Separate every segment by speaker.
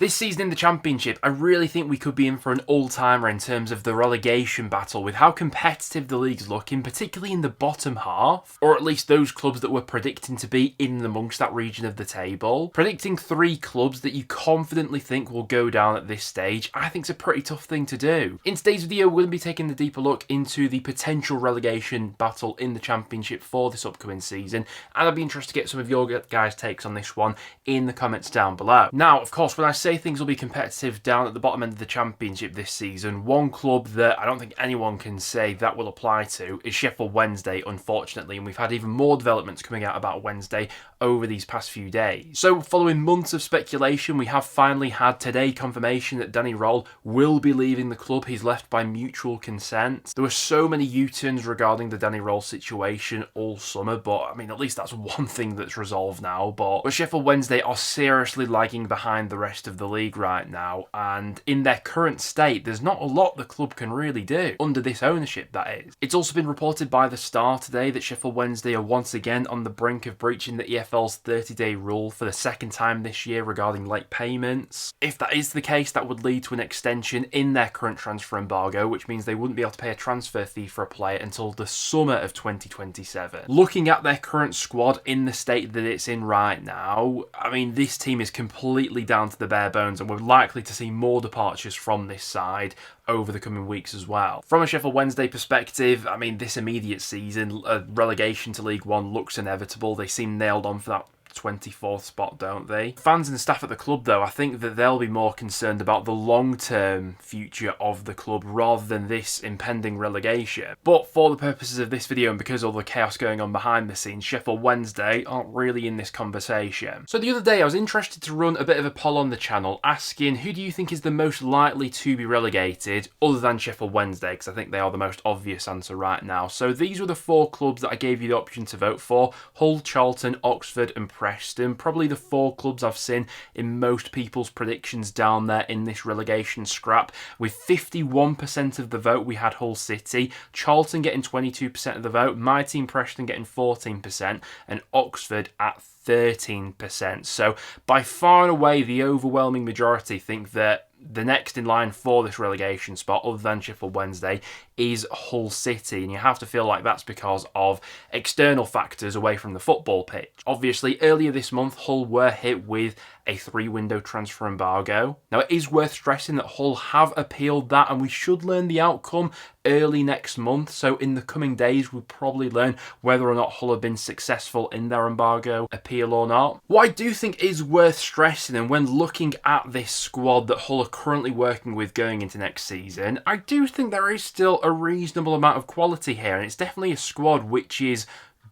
Speaker 1: This season in the Championship, I really think we could be in for an all-timer in terms of the relegation battle with how competitive the league's looking, particularly in the bottom half, or at least those clubs that we're predicting to be in and amongst that region of the table. Predicting 3 clubs that you confidently think will go down at this stage, I think is a pretty tough thing to do. In today's video, we're going to be taking a deeper look into the potential relegation battle in the Championship for this upcoming season, and I'd be interested to get some of your guys' takes on this one in the comments down below. Now, of course, when I say things will be competitive down at the bottom end of the Championship this season, one club that I don't think anyone can say that will apply to is Sheffield Wednesday, unfortunately, and we've had even more developments coming out about Wednesday over these past few days. So following months of speculation, we have finally had today confirmation that Danny Röhl will be leaving the club. He's left by mutual consent. There were so many U-turns regarding the Danny Röhl situation all summer, but I mean, at least that's one thing that's resolved now. But Sheffield Wednesday are seriously lagging behind the rest of the league right now, and in their current state, there's not a lot the club can really do under this ownership, that is. It's also been reported by the Star today that Sheffield Wednesday are once again on the brink of breaching the EFL's 30-day rule for the second time this year regarding late payments. If that is the case, that would lead to an extension in their current transfer embargo, which means they wouldn't be able to pay a transfer fee for a player until the summer of 2027. Looking at their current squad in the state that it's in right now, I mean, this team is completely down to the bare bones, and we're likely to see more departures from this side over the coming weeks as well. From a Sheffield Wednesday perspective, I mean, this immediate season, a relegation to League One looks inevitable. They seem nailed on for that 24th spot, don't they? Fans and staff at the club, though, I think that they'll be more concerned about the long-term future of the club rather than this impending relegation. But for the purposes of this video and because of all the chaos going on behind the scenes, Sheffield Wednesday aren't really in this conversation. So the other day I was interested to run a bit of a poll on the channel asking who do you think is the most likely to be relegated other than Sheffield Wednesday, because I think they are the most obvious answer right now. So these were the 4 clubs that I gave you the option to vote for: Hull, Charlton, Oxford and Preston. Probably the 4 clubs I've seen in most people's predictions down there in this relegation scrap. With 51% of the vote, we had Hull City, Charlton getting 22% of the vote, my team Preston getting 14%, and Oxford at 13%. So by far and away, the overwhelming majority think that the next in line for this relegation spot, other than Sheffield Wednesday, is Hull City. And you have to feel like that's because of external factors away from the football pitch. Obviously, earlier this month, Hull were hit with a 3-window transfer embargo. Now, it is worth stressing that Hull have appealed that, and we should learn the outcome early next month. So in the coming days, we'll probably learn whether or not Hull have been successful in their embargo appeal or not. What I do think is worth stressing, and when looking at this squad that Hull are currently working with going into next season, I do think there is still a reasonable amount of quality here, and it's definitely a squad which is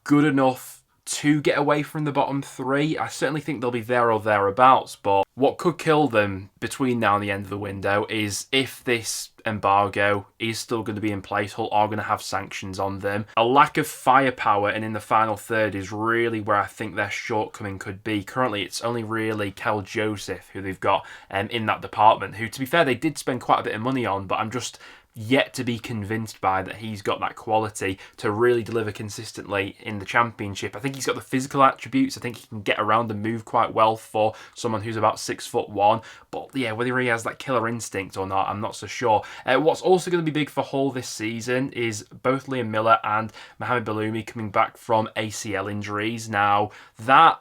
Speaker 1: good enough to get away from the bottom 3. I certainly think they'll be there or thereabouts, but what could kill them between now and the end of the window is if this embargo is still going to be in place. Hull are going to have sanctions on them. A lack of firepower and in the final third is really where I think their shortcoming could be. Currently, it's only really Kel Joseph who they've got in that department, who, to be fair, they did spend quite a bit of money on, but I'm just yet to be convinced by that he's got that quality to really deliver consistently in the Championship. I think he's got the physical attributes. I think he can get around and move quite well for someone who's about 6'1". But yeah, whether he has that killer instinct or not, I'm not so sure. What's also going to be big for Hull this season is both Liam Miller and Mohamed Baloumi coming back from ACL injuries. Now, that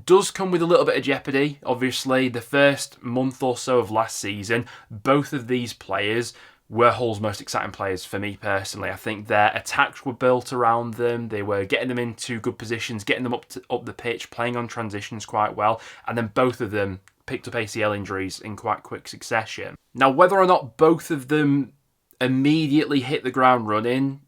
Speaker 1: does come with a little bit of jeopardy. Obviously, the first month or so of last season, both of these players were Hull's most exciting players for me personally. I think their attacks were built around them. They were getting them into good positions, getting them up the pitch, playing on transitions quite well, and then both of them picked up ACL injuries in quite quick succession. Now, whether or not both of them immediately hit the ground running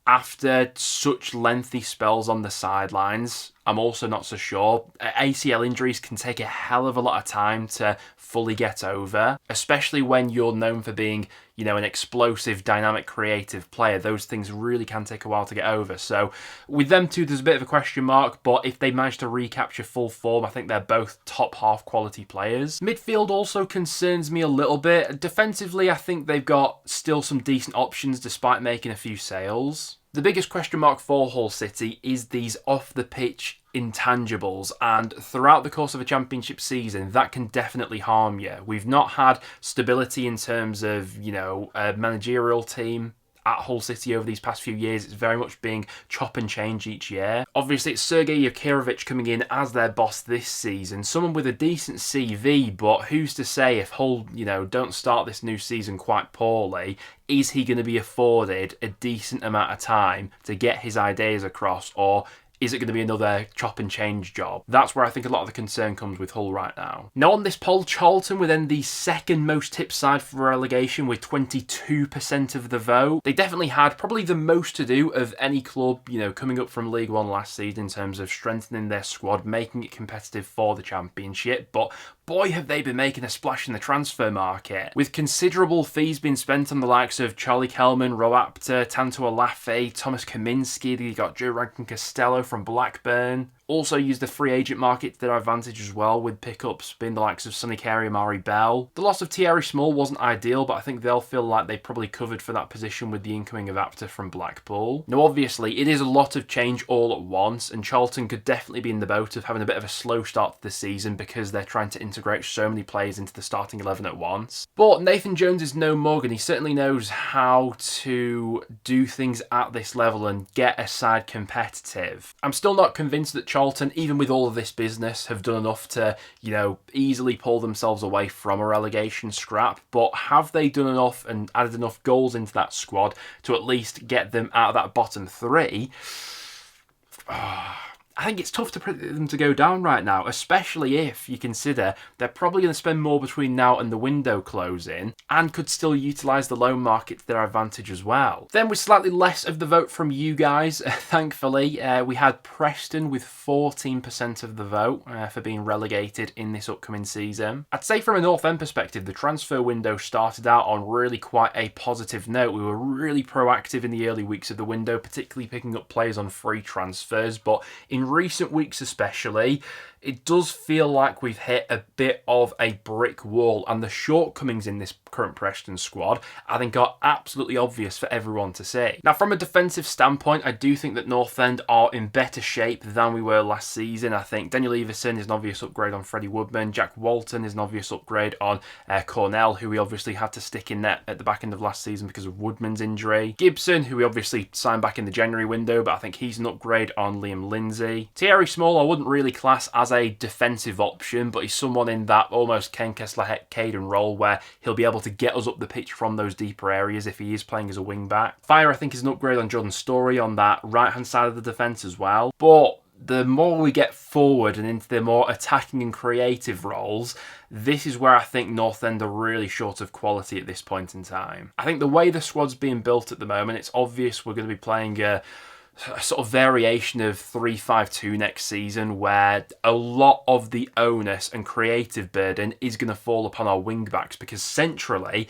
Speaker 1: after such lengthy spells on the sidelines, I'm also not so sure. ACL injuries can take a hell of a lot of time to fully get over, especially when you're known for being, you know, an explosive, dynamic, creative player. Those things really can take a while to get over. So with them two, there's a bit of a question mark, but if they manage to recapture full form, I think they're both top half quality players. Midfield also concerns me a little bit. Defensively, I think they've got still some decent options despite making a few sales. The biggest question mark for Hull City is these off-the-pitch intangibles, and throughout the course of a championship season that can definitely harm you. We've not had stability in terms of, a managerial team at Hull City over these past few years. It's very much being chop and change each year. Obviously, it's Sergei Yakirovich coming in as their boss this season, someone with a decent CV, but who's to say if Hull, don't start this new season quite poorly, is he going to be afforded a decent amount of time to get his ideas across, or is it going to be another chop and change job? That's where I think a lot of the concern comes with Hull right now. Now on this poll, Charlton were then the second most tipped side for relegation with 22% of the vote. They definitely had probably the most to do of any club, coming up from League One last season in terms of strengthening their squad, making it competitive for the Championship. But boy, have they been making a splash in the transfer market, with considerable fees being spent on the likes of Charlie Kelman, Ro Apter, Tanto Alafe, Thomas Kaminski. They got Joe Rankin Costello from Blackburn. Also used the free agent market to their advantage as well, with pickups being the likes of Sonny Carey and Mari Bell. The loss of Thierry Small wasn't ideal, but I think they'll feel like they probably covered for that position with the incoming of Apter from Blackpool. Now obviously it is a lot of change all at once, and Charlton could definitely be in the boat of having a bit of a slow start to the season because they're trying to integrate so many players into the starting 11 at once. But Nathan Jones is no mug, and he certainly knows how to do things at this level and get a side competitive. I'm still not convinced that Charlton, even with all of this business, have done enough to, easily pull themselves away from a relegation scrap. But have they done enough and added enough goals into that squad to at least get them out of that bottom three? I think it's tough to predict them to go down right now, especially if you consider they're probably going to spend more between now and the window closing, and could still utilise the loan market to their advantage as well. Then with slightly less of the vote from you guys, thankfully, we had Preston with 14% of the vote for being relegated in this upcoming season. I'd say from a North End perspective, the transfer window started out on really quite a positive note. We were really proactive in the early weeks of the window, particularly picking up players on free transfers, but in recent weeks especially, it does feel like we've hit a bit of a brick wall, and the shortcomings in this current Preston squad, I think, are absolutely obvious for everyone to see. Now, from a defensive standpoint, I do think that North End are in better shape than we were last season. I think Daniel Everson is an obvious upgrade on Freddie Woodman. Jack Walton is an obvious upgrade on Cornell, who we obviously had to stick in net at the back end of last season because of Woodman's injury. Gibson, who we obviously signed back in the January window, but I think he's an upgrade on Liam Lindsay. Thierry Small, I wouldn't really class as a defensive option, but he's someone in that almost Ken Kessler-Caden role where he'll be able to get us up the pitch from those deeper areas if he is playing as a wing-back. Fire, I think, is an upgrade on Jordan Story on that right-hand side of the defence as well. But the more we get forward and into the more attacking and creative roles, this is where I think North End are really short of quality at this point in time. I think the way the squad's being built at the moment, it's obvious we're going to be playing a sort of variation of 3-5-2 next season, where a lot of the onus and creative burden is going to fall upon our wing-backs, because centrally,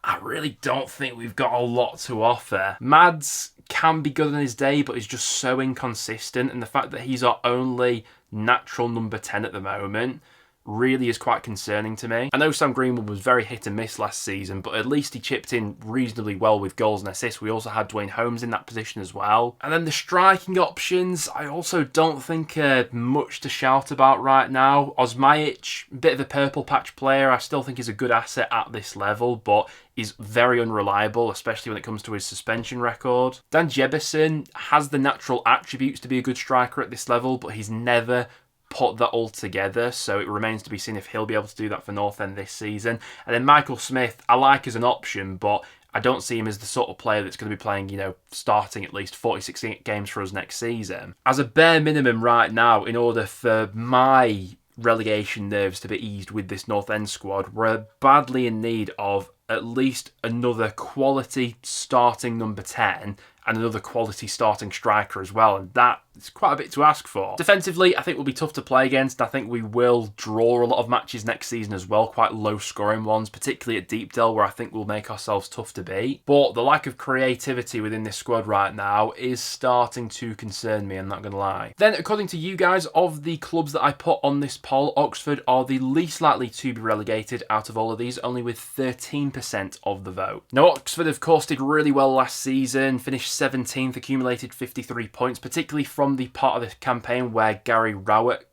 Speaker 1: I really don't think we've got a lot to offer. Mads can be good on his day, but he's just so inconsistent, and the fact that he's our only natural number 10 at the moment really is quite concerning to me. I know Sam Greenwood was very hit and miss last season, but at least he chipped in reasonably well with goals and assists. We also had Dwayne Holmes in that position as well. And then the striking options, I also don't think much to shout about right now. Osmajic, a bit of a purple patch player, I still think is a good asset at this level, but is very unreliable, especially when it comes to his suspension record. Dan Jebison has the natural attributes to be a good striker at this level, but he's never put that all together, so it remains to be seen if he'll be able to do that for North End this season. And then Michael Smith, I like as an option, but I don't see him as the sort of player that's going to be playing, starting at least 46 games for us next season. As a bare minimum right now, in order for my relegation nerves to be eased with this North End squad, we're badly in need of at least another quality starting number 10 and another quality starting striker as well, and that is quite a bit to ask for. Defensively, I think we'll be tough to play against. I think we will draw a lot of matches next season as well, quite low-scoring ones, particularly at Deepdale, where I think we'll make ourselves tough to beat. But the lack of creativity within this squad right now is starting to concern me, I'm not going to lie. Then, according to you guys, of the clubs that I put on this poll, Oxford are the least likely to be relegated out of all of these, only with 13% of the vote. Now, Oxford, of course, did really well last season, finished 17th, accumulated 53 points, particularly from the part of the campaign where Gary Rowett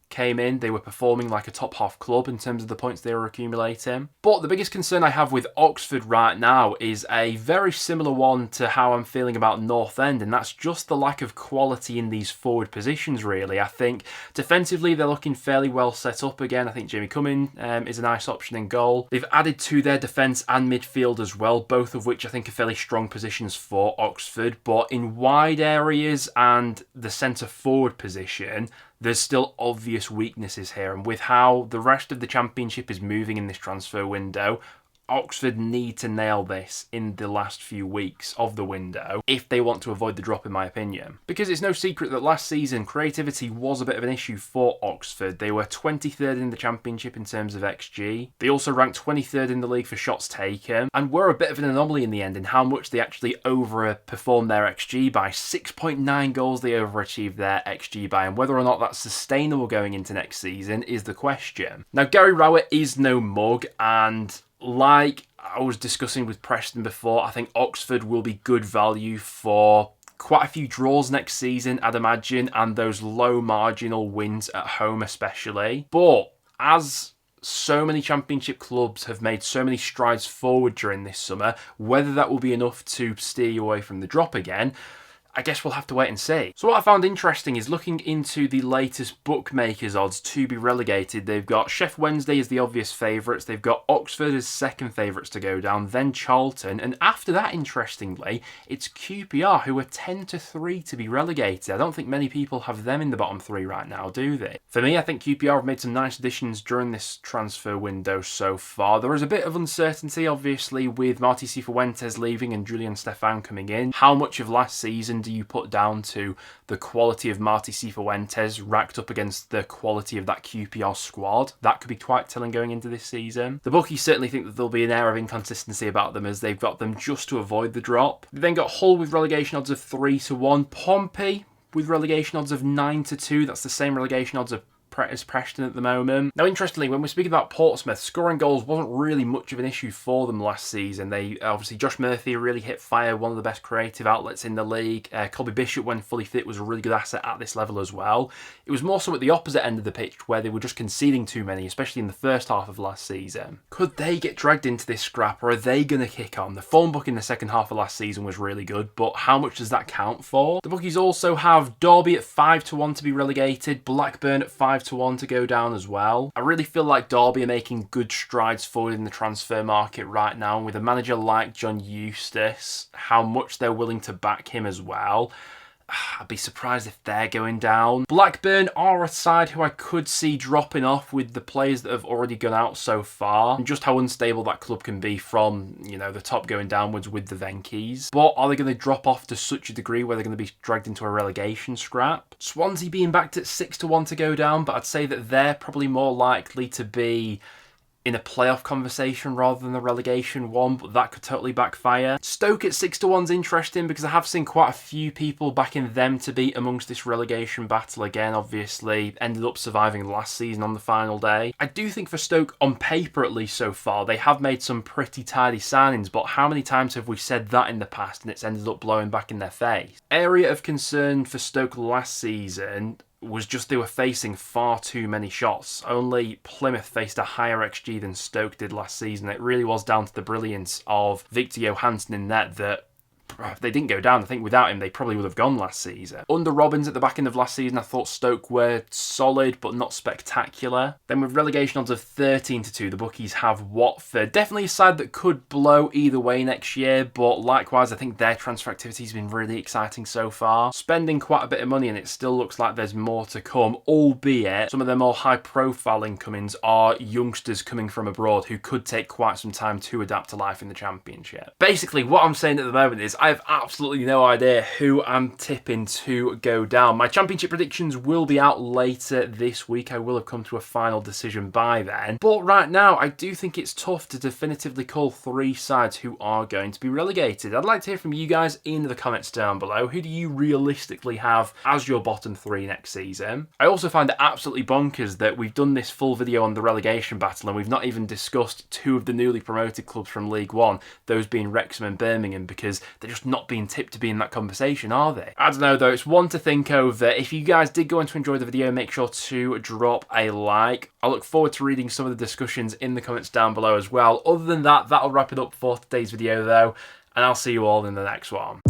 Speaker 1: came in. They were performing like a top half club in terms of the points they were accumulating. But the biggest concern I have with Oxford right now is a very similar one to how I'm feeling about North End, and that's just the lack of quality in these forward positions, really. I think defensively they're looking fairly well set up again. I think Jamie Cumming is a nice option in goal. They've added to their defence and midfield as well, both of which I think are fairly strong positions for Oxford. But in wide areas and the centre forward position, there's still obvious weaknesses here, and with how the rest of the Championship is moving in this transfer window, Oxford need to nail this in the last few weeks of the window if they want to avoid the drop, in my opinion. Because it's no secret that last season creativity was a bit of an issue for Oxford. They were 23rd in the Championship in terms of XG. They also ranked 23rd in the league for shots taken, and were a bit of an anomaly in the end in how much they actually overperformed their XG by. 6.9 goals they overachieved their XG by, and whether or not that's sustainable going into next season is the question. Now, Gary Rowett is no mug, and like I was discussing with Preston before, I think Oxford will be good value for quite a few draws next season, I'd imagine, and those low marginal wins at home especially. But as so many Championship clubs have made so many strides forward during this summer, whether that will be enough to steer you away from the drop again, I guess we'll have to wait and see. So what I found interesting is looking into the latest bookmakers odds to be relegated. They've got Sheffield Wednesday as the obvious favourites. They've got Oxford as second favourites to go down, then Charlton. And after that, interestingly, it's QPR who are 10-3 to be relegated. I don't think many people have them in the bottom three right now, do they? For me, I think QPR have made some nice additions during this transfer window so far. There is a bit of uncertainty, obviously, with Martí Cifuentes leaving and Julian Stefan coming in. How much of last season do you put down to the quality of Martí Cifuentes racked up against the quality of that QPR squad? That could be quite telling going into this season. The bookies certainly think that there'll be an air of inconsistency about them as they've got them just to avoid the drop. They then got Hull with relegation odds of 3-1. Pompey with relegation odds of 9-2. That's the same relegation odds as Preston at the moment. Now, interestingly, when we're speaking about Portsmouth, scoring goals wasn't really much of an issue for them last season. They obviously, Josh Murphy really hit fire, one of the best creative outlets in the league. Colby Bishop, when fully fit, was a really good asset at this level as well. It was more so at the opposite end of the pitch where they were just conceding too many, especially in the first half of last season. Could they get dragged into this scrap, or are they going to kick on? The form book in the second half of last season was really good, but how much does that count for? The bookies also have Derby at 5-1 to be relegated, Blackburn at 5-1 to go down as well. I really feel like Derby are making good strides forward in the transfer market right now, and with a manager like John Eustace, how much they're willing to back him as well, I'd be surprised if they're going down. Blackburn are a side who I could see dropping off with the players that have already gone out so far, and just how unstable that club can be from, you know, the top going downwards with the Venkies. But are they going to drop off to such a degree where they're going to be dragged into a relegation scrap? Swansea being backed at 6-1 to go down, but I'd say that they're probably more likely to be in a playoff conversation rather than the relegation one, but that could totally backfire. Stoke at 6-1 is interesting because I have seen quite a few people backing them to be amongst this relegation battle again. Obviously, ended up surviving last season on the final day. I do think for Stoke, on paper at least so far, they have made some pretty tidy signings, but how many times have we said that in the past and it's ended up blowing back in their face? Area of concern for Stoke last season was just they were facing far too many shots. Only Plymouth faced a higher XG than Stoke did last season. It really was down to the brilliance of Victor Johansson in net that they didn't go down. I think without him, they probably would have gone last season. Under Robbins at the back end of last season, I thought Stoke were solid, but not spectacular. Then with relegation odds of 13-2, the bookies have Watford. Definitely a side that could blow either way next year, but likewise, I think their transfer activity has been really exciting so far. Spending quite a bit of money, and it still looks like there's more to come, albeit some of their more high-profile incomings are youngsters coming from abroad who could take quite some time to adapt to life in the Championship. Basically, what I'm saying at the moment is I have absolutely no idea who I'm tipping to go down. My Championship predictions will be out later this week. I will have come to a final decision by then. But right now, I do think it's tough to definitively call three sides who are going to be relegated. I'd like to hear from you guys in the comments down below. Who do you realistically have as your bottom three next season? I also find it absolutely bonkers that we've done this full video on the relegation battle and we've not even discussed two of the newly promoted clubs from League One, those being Wrexham and Birmingham, because they're just not being tipped to be in that conversation, are they? I don't know though, it's one to think over. If you guys did go on to enjoy the video, make sure to drop a like. I look forward to reading some of the discussions in the comments down below as well. Other than that, that'll wrap it up for today's video though, and I'll see you all in the next one.